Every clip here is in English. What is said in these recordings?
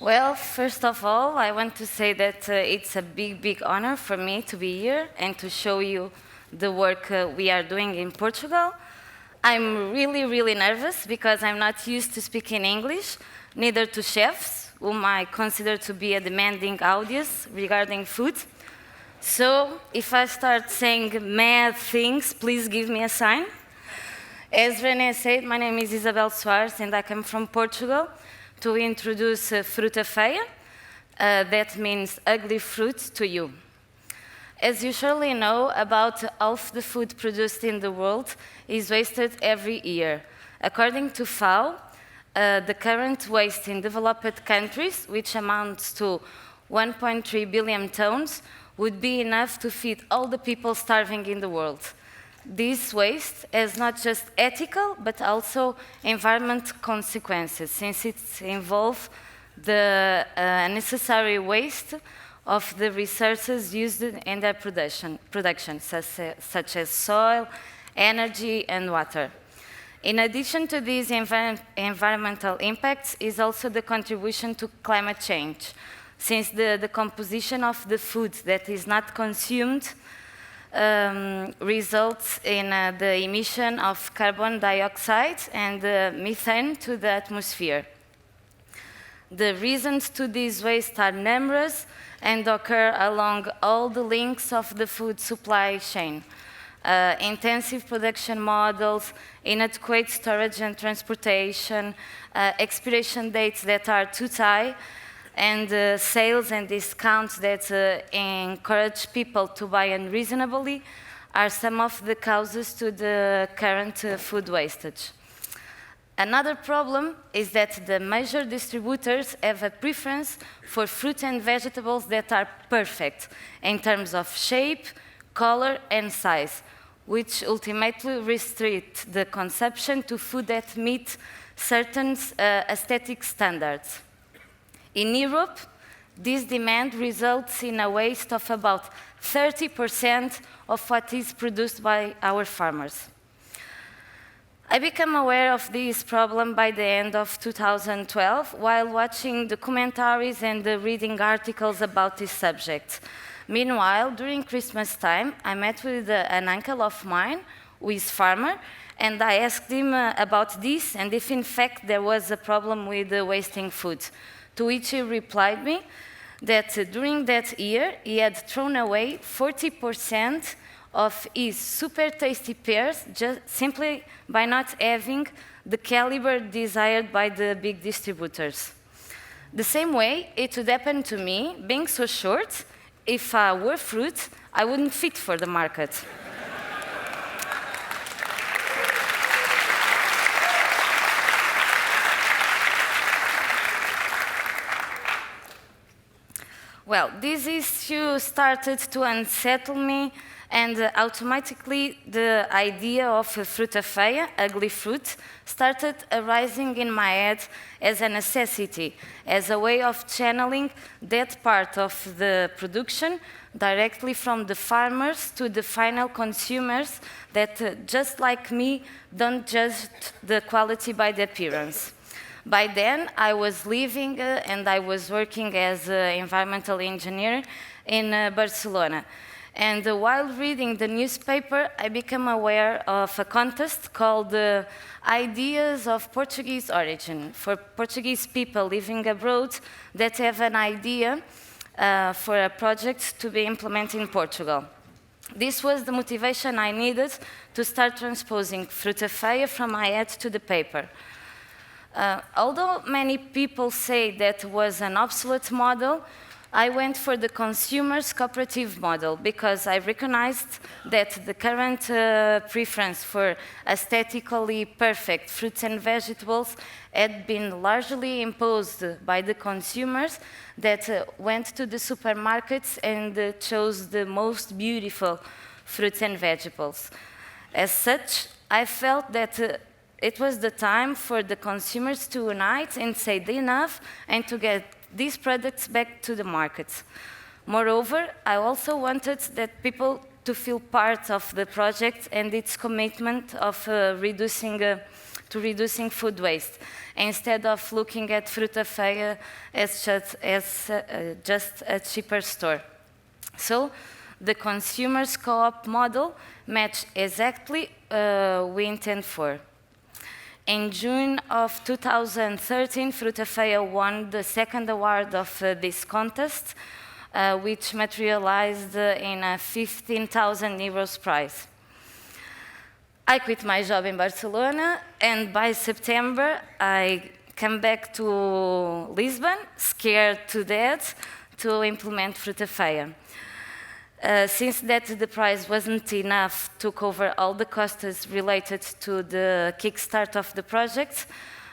Well, first of all, I want to say that it's a big honor for me to be here and to show you the work we are doing in Portugal. I'm really nervous because I'm not used to speaking English, neither to chefs, whom I consider to be a demanding audience regarding food. So, if I start saying mad things, please give me a sign. As René said, my name is Isabel Soares and I come from Portugal to introduce Fruta Feia, that means ugly fruit to you. As you surely know, about half the food produced in the world is wasted every year. According to FAO, the current waste in developed countries, which amounts to 1.3 billion tons, would be enough to feed all the people starving in the world. This waste has not just ethical, but also environmental consequences, since it involves the necessary waste of the resources used in their production such as soil, energy, and water. In addition to these environmental impacts is also the contribution to climate change, since the composition of the food that is not consumed results in the emission of carbon dioxide and methane to the atmosphere. The reasons to this waste are numerous and occur along all the links of the food supply chain. Intensive production models, inadequate storage and transportation, expiration dates that are too high, and sales and discounts that encourage people to buy unreasonably are some of the causes to the current food wastage. Another problem is that the major distributors have a preference for fruit and vegetables that are perfect in terms of shape, color, and size, which ultimately restrict the consumption to food that meet certain aesthetic standards. In Europe, this demand results in a waste of about 30% of what is produced by our farmers. I became aware of this problem by the end of 2012 while watching documentaries and reading articles about this subject. Meanwhile, during Christmas time, I met with an uncle of mine who is farmer, and I asked him about this and if in fact there was a problem with wasting food. To which he replied me that during that year he had thrown away 40% of his super tasty pears just simply by not having the caliber desired by the big distributors. The same way it would happen to me, being so short, if I were fruit, I wouldn't fit for the market. Well, this issue started to unsettle me, and automatically the idea of Fruta Feia, ugly fruit, started arising in my head as a necessity, as a way of channeling that part of the production directly from the farmers to the final consumers that, just like me, don't judge the quality by the appearance. By then, I was living and I was working as an environmental engineer in Barcelona. And while reading the newspaper, I became aware of a contest called Ideas of Portuguese Origin, for Portuguese people living abroad that have an idea for a project to be implemented in Portugal. This was the motivation I needed to start transposing Fruta Feia from my head to the paper. Although many people say that was an obsolete model, I went for the consumer's cooperative model because I recognized that the current preference for aesthetically perfect fruits and vegetables had been largely imposed by the consumers that went to the supermarkets and chose the most beautiful fruits and vegetables. As such, I felt that it was the time for the consumers to unite and say enough and to get these products back to the markets. Moreover, I also wanted that people to feel part of the project and its commitment of reducing to reducing food waste, instead of looking at Fruta Feia as just a cheaper store. So the consumer's co-op model matched exactly we intend for. In June of 2013, Fruta Feia won the second award of this contest, which materialized in a 15,000 euros prize. I quit my job in Barcelona, and by September, I came back to Lisbon, scared to death, to implement Fruta Feia. Since that the prize wasn't enough to cover all the costs related to the kickstart of the project,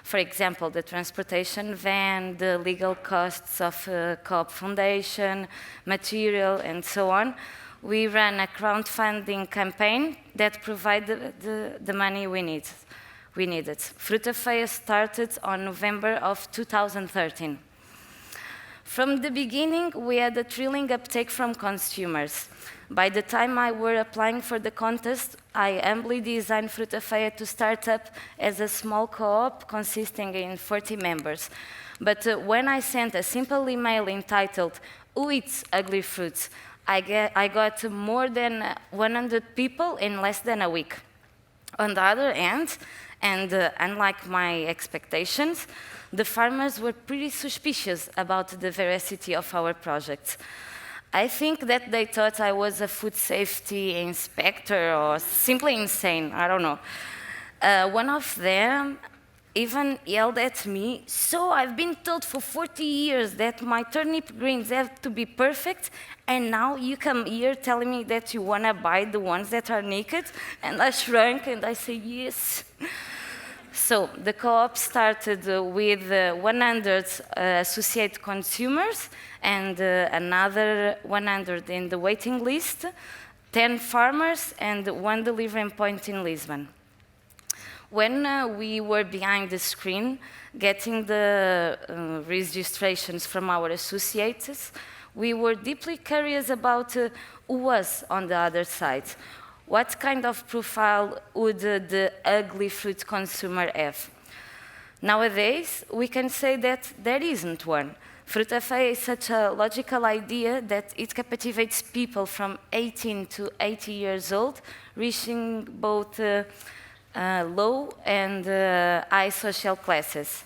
for example, the transportation van, the legal costs of Co-op Foundation, material, and so on, we ran a crowdfunding campaign that provided the money we needed. Fruta Feia started on November of 2013. From the beginning, we had a thrilling uptake from consumers. By the time I were applying for the contest, I humbly designed Fruta Feia to start up as a small co-op consisting in 40 members. But when I sent a simple email entitled, "Who eats ugly fruits?" I got more than 100 people in less than a week. On the other hand, and unlike my expectations, the farmers were pretty suspicious about the veracity of our project. I think that they thought I was a food safety inspector or simply insane, I don't know. One of them even yelled at me, "So I've been told for 40 years that my turnip greens have to be perfect, and now you come here telling me that you want to buy the ones that are naked?" And I shrank and I said, "Yes." So the co-op started with 100 associate consumers and another 100 in the waiting list, 10 farmers, and 1 delivering point in Lisbon. When we were behind the screen, getting the registrations from our associates, we were deeply curious about who was on the other side. What kind of profile would the ugly fruit consumer have? Nowadays, we can say that there isn't one. Fruta Feia is such a logical idea that it captivates people from 18 to 80 years old, reaching both low and high social classes.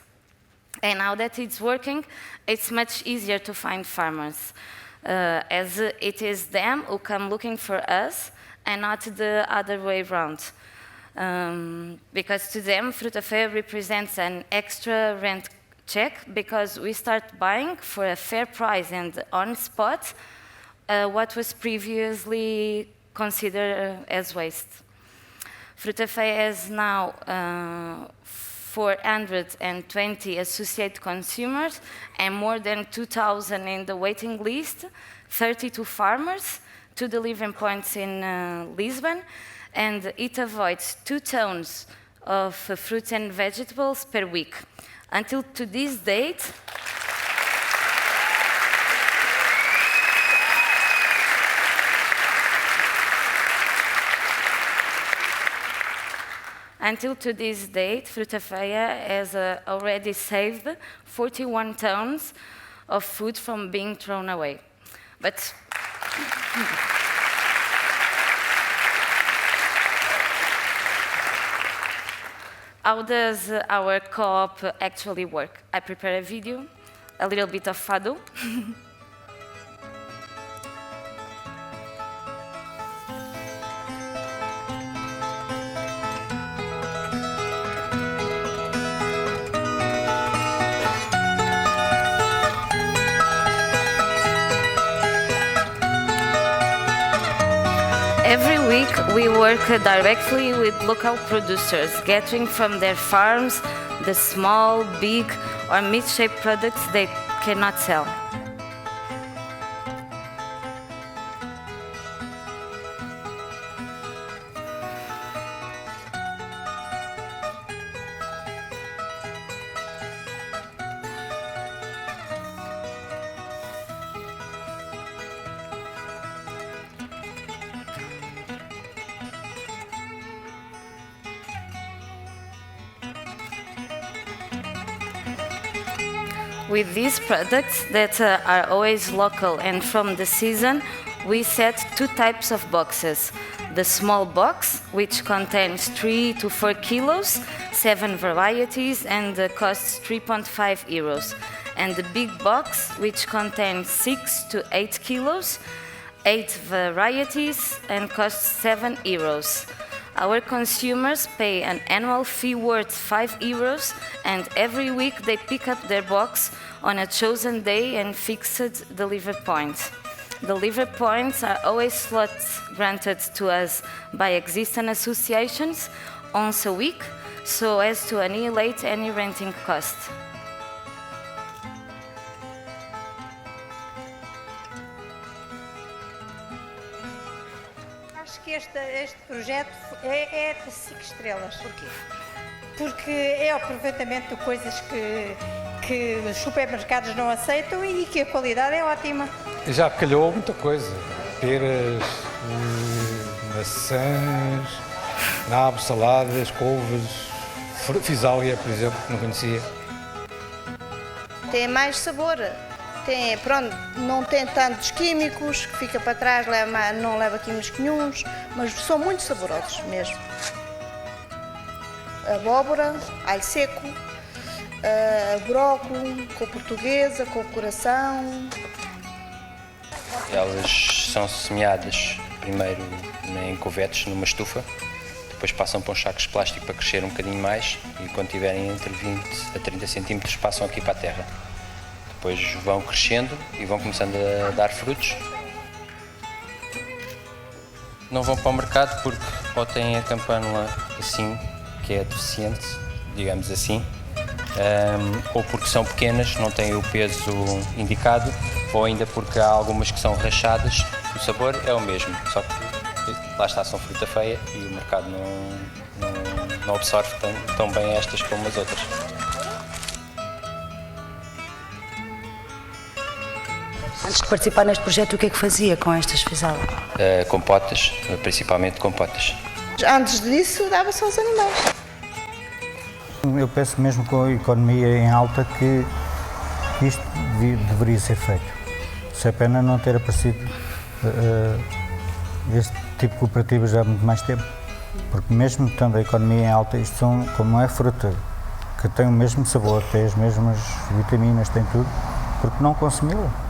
And now that it's working, it's much easier to find farmers, as it is them who come looking for us and not the other way around. Because to them, Fruta Feia represents an extra rent check because we start buying for a fair price and on spot what was previously considered as waste. Fruta Feia has now 420 associate consumers and more than 2,000 in the waiting list, 32 farmers, 2 delivering points in Lisbon, and it avoids 2 tons of fruits and vegetables per week. Until to this date, Fruta Feia has already saved 41 tons of food from being thrown away. But how does our co-op actually work? I prepare a video, a little bit of fado. Every week, we work directly with local producers, gathering from their farms the small, big, or mid-shaped products they cannot sell. With these products that are always local and from the season, we set 2 types of boxes. The small box, which contains 3 to 4 kilos, 7 varieties, and costs 3.5 euros. And the big box, which contains 6 to 8 kilos, 8 varieties, and costs 7 euros. Our consumers pay an annual fee worth 5 euros, and every week they pick up their box on a chosen day and fixed delivery point. Delivery points are always slots granted to us by existing associations once a week, so as to annihilate any renting cost. Acho que este projeto é de 5 estrelas. Porquê? Porque é o aproveitamento de coisas que os supermercados não aceitam e que a qualidade é ótima. Já calhou muita coisa. Peras, maçãs, nabos, saladas, couves, fisália, por exemplo, que não conhecia. Tem mais sabor. Pronto, não tem tantos químicos, que fica para trás, não leva químicos nenhuns, mas são muito saborosos mesmo. Abóbora, alho seco, brócolis, com portuguesa, com coração. Elas são semeadas primeiro em covetes, numa estufa, depois passam para uns sacos de plástico para crescer um bocadinho mais e quando tiverem entre 20 a 30 centímetros passam aqui para a terra. Depois vão crescendo e vão começando a dar frutos. Não vão para o mercado porque ou têm a campânula assim, que é deficiente, digamos assim, ou porque são pequenas, não têm o peso indicado, ou ainda porque há algumas que são rachadas. O sabor é o mesmo, só que lá está, são fruta feia e o mercado não absorve tão bem estas como as outras. Antes de participar neste projeto, o que é que fazia com estas fisalas? Compotas, principalmente compotas. Antes disso, dava-se aos animais. Eu penso mesmo com a economia em alta que isto deveria ser feito. Se é pena não ter aparecido este tipo de cooperativas já há muito mais tempo. Porque mesmo estando a economia em alta, isto são, como é fruta, que tem o mesmo sabor, tem as mesmas vitaminas, tem tudo, porque não consumi-la?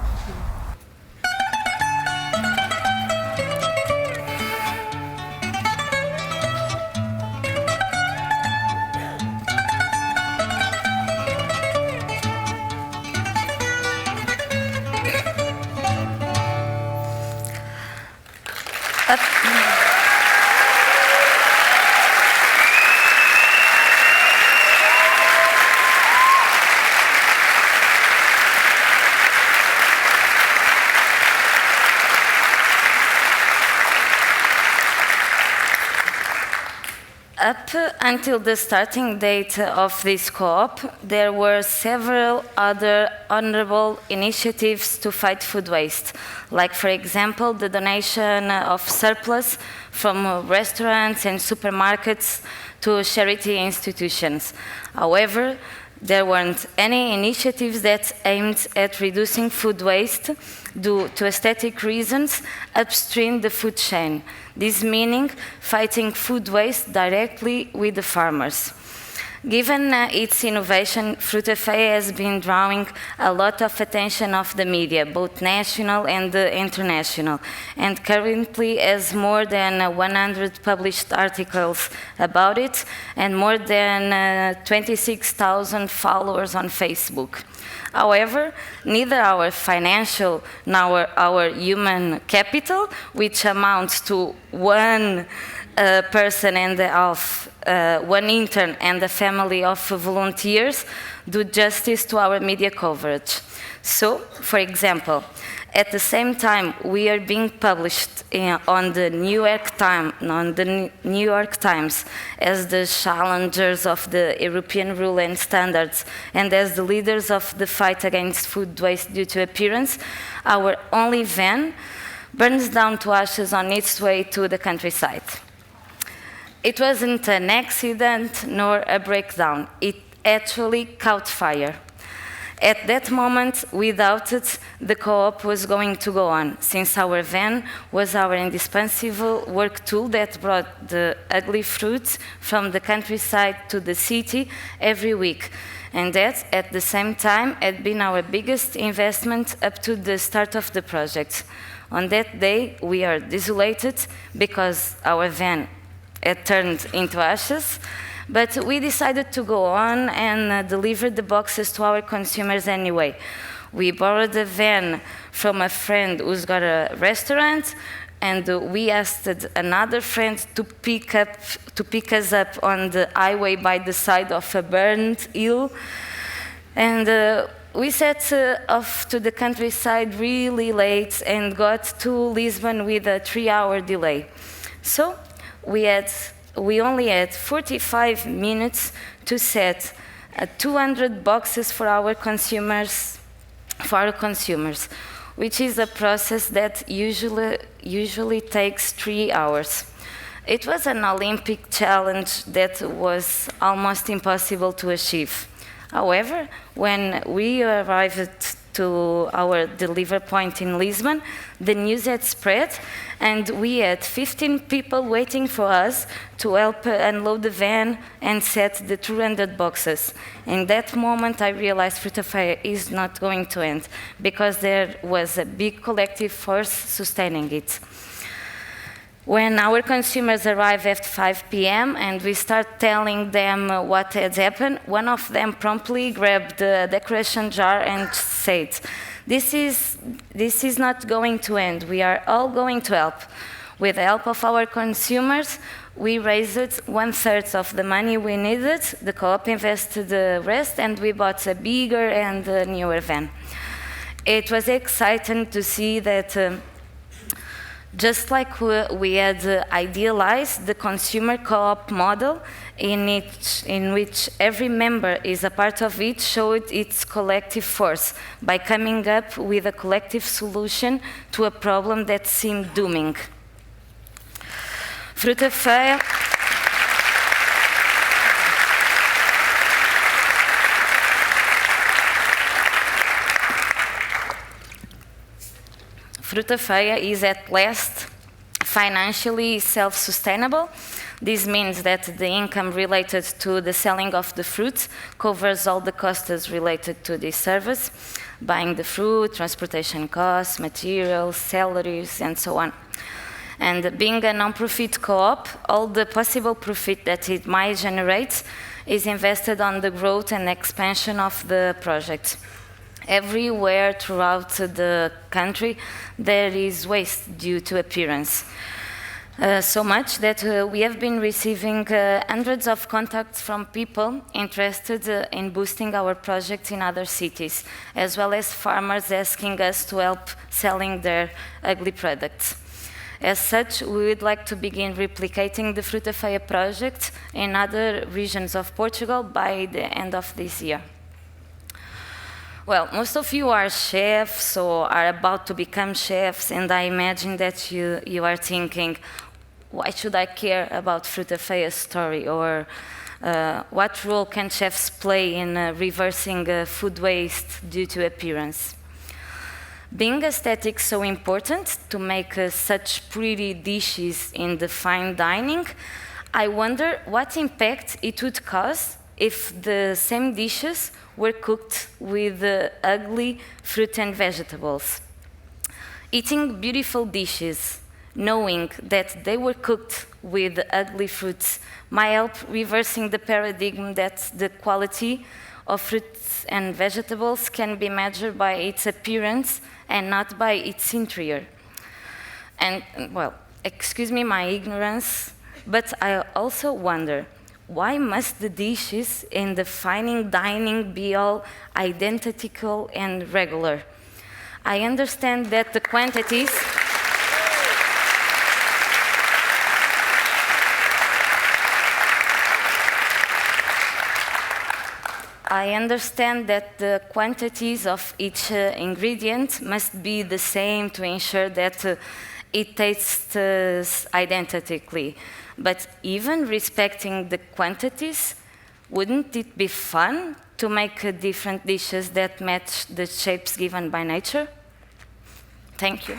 Up until the starting date of this co-op, there were several other honorable initiatives to fight food waste, like, for example, the donation of surplus from restaurants and supermarkets to charity institutions. However, there weren't any initiatives that aimed at reducing food waste due to aesthetic reasons upstream the food chain. This meaning fighting food waste directly with the farmers. Given its innovation, Fruta Feia has been drawing a lot of attention of the media, both national and international, and currently has more than 100 published articles about it and more than 26,000 followers on Facebook. However, neither our financial nor our human capital, which amounts to one person and a half, one intern and a family of volunteers, do justice to our media coverage. So, for example, at the same time we are being published on the New York Times as the challengers of the European rule and standards and as the leaders of the fight against food waste due to appearance, our only van burns down to ashes on its way to the countryside. It wasn't an accident nor a breakdown. It actually caught fire. At that moment, we doubted the co-op was going to go on, since our van was our indispensable work tool that brought the ugly fruits from the countryside to the city every week. And that, at the same time, had been our biggest investment up to the start of the project. On that day, we are desolated because our van had turned into ashes, but we decided to go on and deliver the boxes to our consumers anyway. We borrowed a van from a friend who's got a restaurant, and we asked another friend to pick us up on the highway by the side of a burned hill. And we set off to the countryside really late and got to Lisbon with a 3-hour delay. So we only had 45 minutes to set 200 boxes for our consumers, which is a process that usually takes 3 hours. It was an Olympic challenge that was almost impossible to achieve. However, when we arrived to our delivery point in Lisbon, the news had spread, and we had 15 people waiting for us to help unload the van and set the 200 boxes. In that moment, I realized Fruta Feia is not going to end, because there was a big collective force sustaining it. When our consumers arrive at 5 p.m. and we start telling them what had happened, one of them promptly grabbed the decoration jar and said, this is not going to end. We are all going to help. With the help of our consumers, we raised 1/3 of the money we needed. The co-op invested the rest, and we bought a bigger and newer van. It was exciting to see that just like we had idealized the consumer co-op model, in which every member is a part of it, showed its collective force by coming up with a collective solution to a problem that seemed dooming. Fruta Feia Fruta Feia is at last financially self-sustainable. This means that the income related to the selling of the fruit covers all the costs related to this service, buying the fruit, transportation costs, materials, salaries, and so on. And being a non-profit co-op, all the possible profit that it might generate is invested on the growth and expansion of the project. Everywhere throughout the country, there is waste due to appearance. So much that we have been receiving hundreds of contacts from people interested in boosting our project in other cities, as well as farmers asking us to help selling their ugly products. As such, we would like to begin replicating the Fruta Feia project in other regions of Portugal by the end of this year. Well, most of you are chefs or are about to become chefs, and I imagine that you are thinking, why should I care about Fruta Feia's story? Or what role can chefs play in reversing food waste due to appearance? Being aesthetics so important to make such pretty dishes in the fine dining, I wonder what impact it would cause if the same dishes were cooked with ugly fruit and vegetables. Eating beautiful dishes, knowing that they were cooked with ugly fruits, might help reversing the paradigm that the quality of fruits and vegetables can be measured by its appearance and not by its interior. And, well, excuse me my ignorance, but I also wonder, why must the dishes in the fine dining be all identical and regular? I understand that the quantities of each ingredient must be the same to ensure that it tastes identically. But even respecting the quantities, wouldn't it be fun to make different dishes that match the shapes given by nature. Thank you.